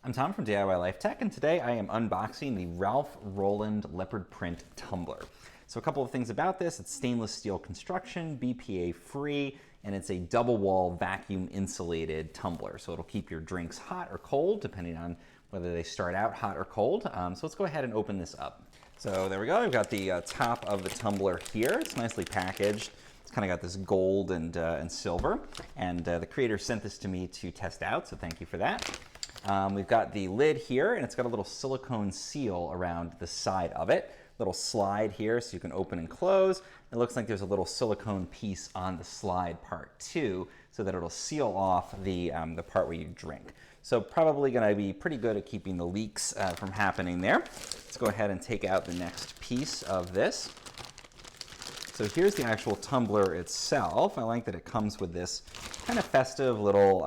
I'm Tom from DIY Life Tech, and today I am unboxing the Ralph Rolland Leopard Tumbler. So a couple of things about this: it's stainless steel construction, BPA free, and it's a double wall vacuum insulated tumbler. So it'll keep your drinks hot or cold depending on whether they start out hot or cold. So let's go ahead and open this up. So there we go. We've got the top of the tumbler here. It's nicely packaged. It's kind of got this gold and silver, and the creator sent this to me to test out, so thank you for that. We've got the lid here, and it's got a little silicone seal around the side of it. Little slide here so you can open and close. It looks like there's a little silicone piece on the slide part too, so that it'll seal off the part where you drink. So probably going to be pretty good at keeping the leaks from happening there. Let's go ahead and take out the next piece of this. So here's the actual tumbler itself. I like that it comes with this kind of festive little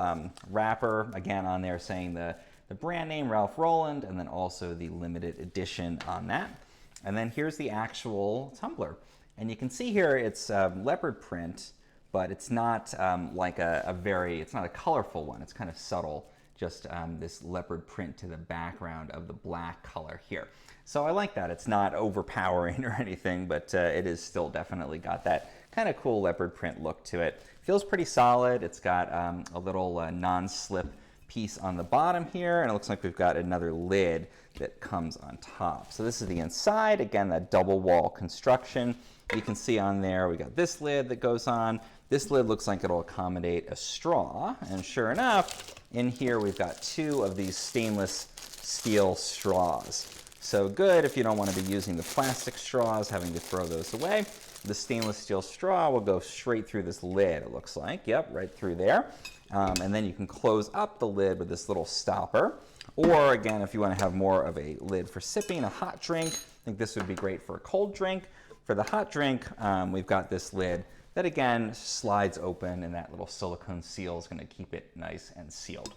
wrapper, again on there saying the brand name Ralph Rolland, and then also the limited edition on that. And then here's the actual tumbler. And you can see here it's leopard print, but it's not like it's not a colorful one. It's kind of subtle, just this leopard print to the background of the black color here. So I like that. It's not overpowering or anything, but it is still definitely got that kind of cool leopard print look to it. Feels pretty solid. It's got a little non-slip piece on the bottom here, and it looks like we've got another lid that comes on top. So this is the inside. Again, that double wall construction. You can see on there we got this lid that goes on. This lid looks like it'll accommodate a straw, and sure enough, in here we've got two of these stainless steel straws. So good if you don't want to be using the plastic straws, having to throw those away. The stainless steel straw will go straight through this lid, it looks like. Yep, right through there. And then you can close up the lid with this little stopper. Or again, if you want to have more of a lid for sipping a hot drink, I think this would be great for a cold drink. For the hot drink, we've got this lid that again slides open, and that little silicone seal is going to keep it nice and sealed.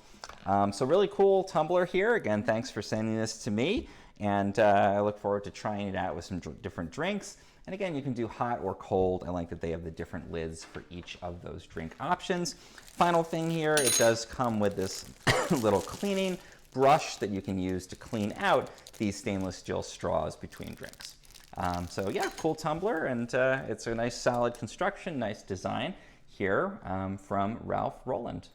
So really cool tumbler here. Again, thanks for sending this to me, and I look forward to trying it out with some different drinks. And again, you can do hot or cold. I like that they have the different lids for each of those drink options. Final thing here, it does come with this little cleaning brush that you can use to clean out these stainless steel straws between drinks. So yeah, cool tumbler, and it's a nice solid construction, nice design here from Ralph Rolland.